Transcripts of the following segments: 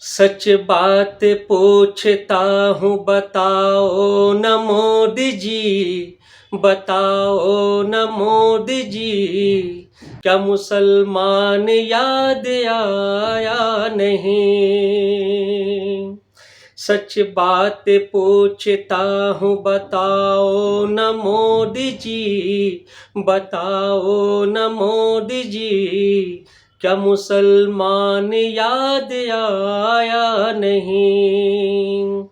सच बात पूछता हूँ बताओ न मोदी जी, बताओ न मोदी जी, क्या मुसलमान याद आया नहीं। सच बात पूछता हूँ बताओ न मोदी जी, बताओ न मोदी जी, क्या मुसलमान याद आया नहीं।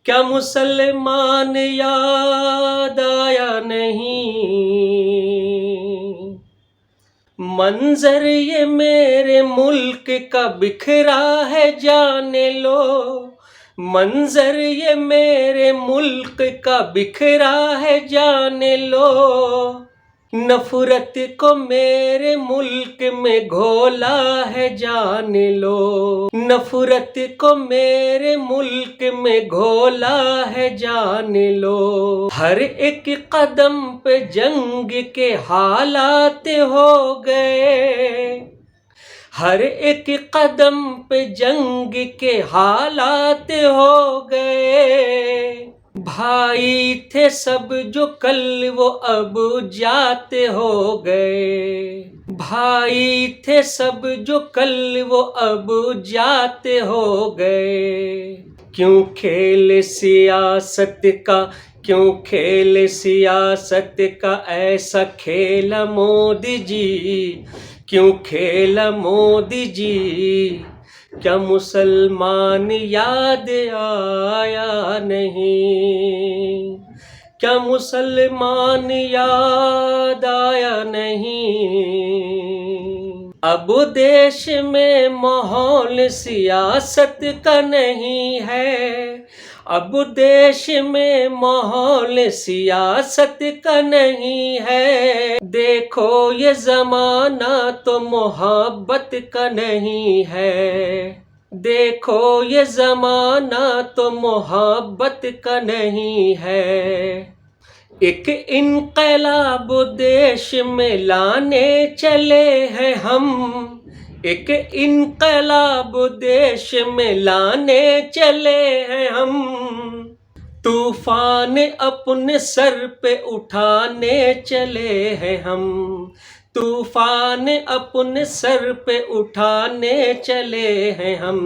क्या मुसलमान याद आया नहीं। मंजर ये मेरे मुल्क का बिखरा है जाने लो, मंजर ये मेरे मुल्क का बिखरा है जाने लो। नफरत को मेरे मुल्क में घोला है जान लो, नफरत को मेरे मुल्क में घोला है जान लो। हर एक कदम पे जंग के हालात हो गए, हर एक कदम पे जंग के हालात हो गए। भाई थे सब जो कल वो अब जाते हो गए, भाई थे सब जो कल वो अब जाते हो गए। क्यों खेल सियासत का, क्यों खेल सियासत का ऐसा खेला मोदी जी, क्यों खेला मोदी जी, क्या मुसलमान याद आया नहीं। क्या मुसलमान याद आया नहीं। अब देश में माहौल सियासत का नहीं है, अब देश में माहौल सियासत का नहीं है। देखो ये जमाना तो मोहब्बत का नहीं है, देखो ये जमाना तो मोहब्बत का नहीं है। एक इनकलाब देश में लाने चले हैं हम, एक इनकलाब देश में लाने चले हैं हम। तूफान अपने सर पे उठाने चले हैं हम, तूफान अपने सर पे उठाने चले हैं हम।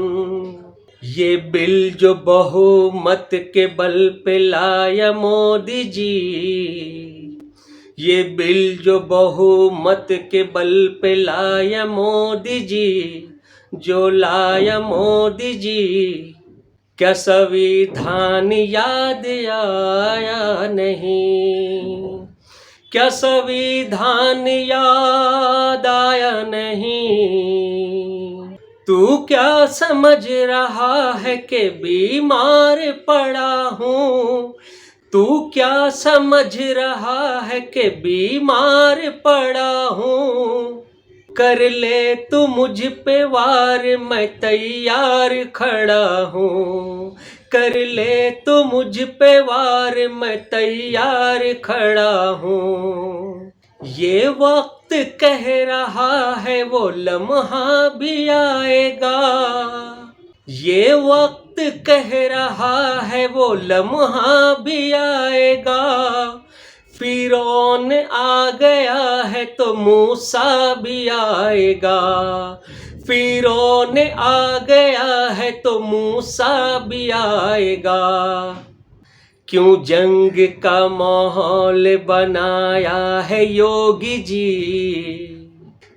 ये बिल जो बहुमत के बल पे लाया मोदी जी, ये बिल जो बहुमत के बल पे लाया मोदी जी, जो लाया मोदी जी, क्या संविधान याद आया नहीं। क्या संविधान याद आया नहीं। तू क्या समझ रहा है कि बीमार पड़ा हूँ, तू क्या समझ रहा है कि बीमार पड़ा हूँ। कर ले तू मुझ पे वार मैं तैयार खड़ा हूँ, कर ले तू मुझ पे वार मैं तैयार खड़ा हूँ। ये वक्त कह रहा है वो लम्हा भी आएगा, ये वक्त कह रहा है वो लम्हा भी आएगा। फिरौन आ गया है तो मूसा भी आएगा, फिरौन आ गया है तो मूसा भी आएगा। क्यों जंग का माहौल बनाया है योगी जी,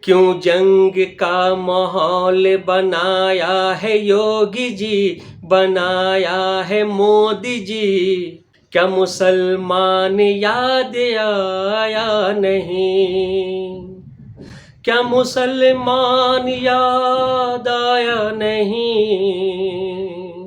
क्यों जंग का माहौल बनाया है योगी जी, बनाया है मोदी जी, क्या मुसलमान याद आया नहीं। क्या मुसलमान याद आया नहीं।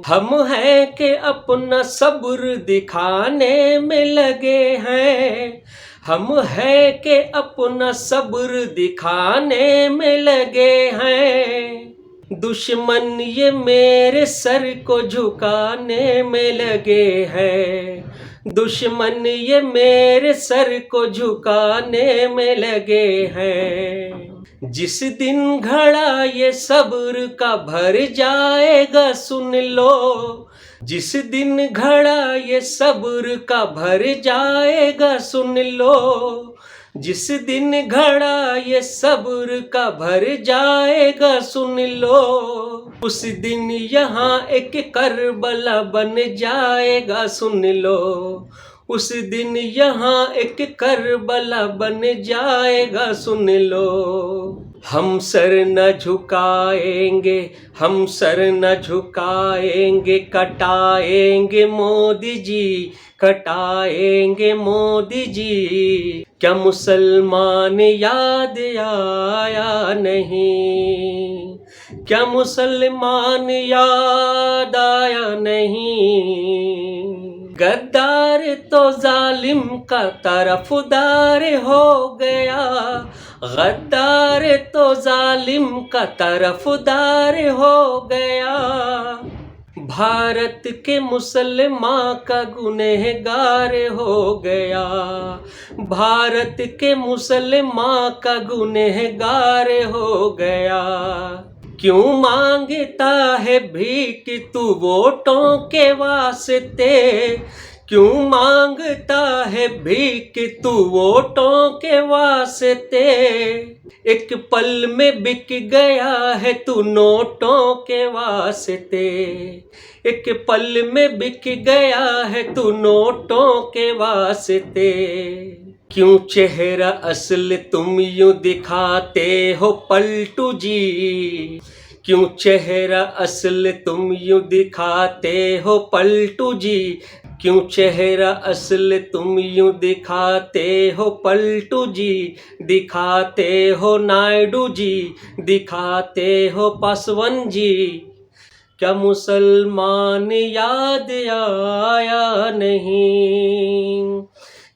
हम हैं कि अपना सब्र दिखाने में लगे हैं, हम हैं कि अपना सब्र दिखाने में लगे हैं। दुश्मन ये मेरे सर को झुकाने में लगे हैं, दुश्मन ये मेरे सर को झुकाने में लगे हैं। जिस दिन घड़ा ये सब्र का भर जाएगा सुन लो, जिस दिन घड़ा ये सब्र का भर जाएगा सुन लो, जिस दिन घड़ा ये सब्र का भर जाएगा सुन लो, उस दिन यहाँ एक करबला बन जाएगा सुन लो, उस दिन यहाँ एक करबला बन जाएगा सुन लो। हम सर न झुकाएंगे, हम सर न झुकाएंगे, कटाएंगे मोदी जी, कटाएंगे मोदी जी। क्या मुसलमान याद आया नहीं, क्या मुसलमान याद आया नहीं। गद्दार तो जालिम का तरफदार हो गया, गद्दार तो जालिम का तरफदार हो गया। भारत के मुसलमान का गुनहगार हो गया, भारत के मुसलमान का गुनहगार हो गया। क्यों मांगता है भीख तू वोटों के वास्ते, क्यों मांगता है भीख तू वोटों के वास्ते। एक पल में बिक गया है तू नोटों के वास्ते, एक पल में बिक गया है तू नोटों के वास्ते। क्यों चेहरा असल तुम यूं दिखाते हो पलटू जी, क्यों चेहरा असल तुम यूं दिखाते हो पलटू जी, क्यों चेहरा असल तुम यूं दिखाते हो पलटू जी, दिखाते हो नायडू जी, दिखाते हो पासवान जी। क्या मुसलमान याद आया नहीं,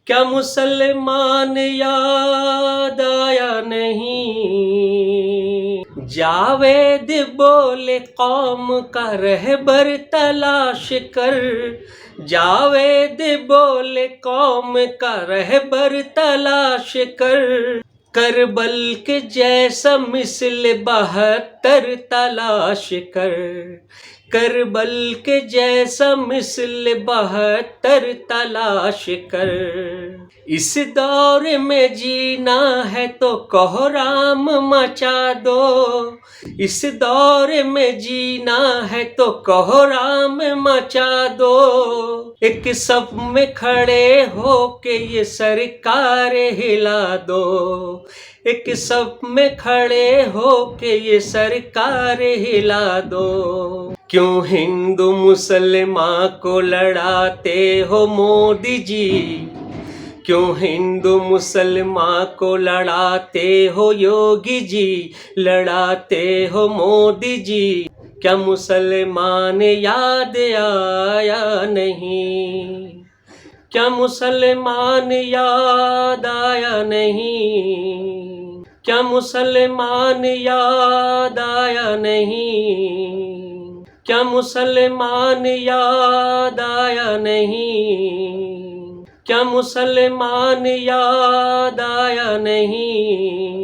क्या मुसलमान याद आया नहीं। जावेद बोले कौम का रहबर तलाश कर, जावेद बोले कौम का रहबर तलाश कर। करबल के जैसा मिसल 72 तलाश कर, करबल के जैसा मिसल 72 तलाश कर। इस दौर में जीना है तो कोहराम मचा दो, इस दौर में जीना है तो कोहराम मचा दो। एक सब में खड़े हो के ये सरकार हिला दो, एक सब में खड़े हो के ये सरकार हिला दो। क्यों हिंदू मुसलमान को लड़ाते हो मोदी जी, क्यों हिंदू मुसलमान को लड़ाते हो योगी जी, लड़ाते हो मोदी जी। क्या मुसलमान याद आया नहीं, क्या मुसलमान याद आया नहीं, क्या मुसलमान याद आया नहीं, क्या मुसलमान याद आया नहीं, क्या मुसलमान याद आया नहीं।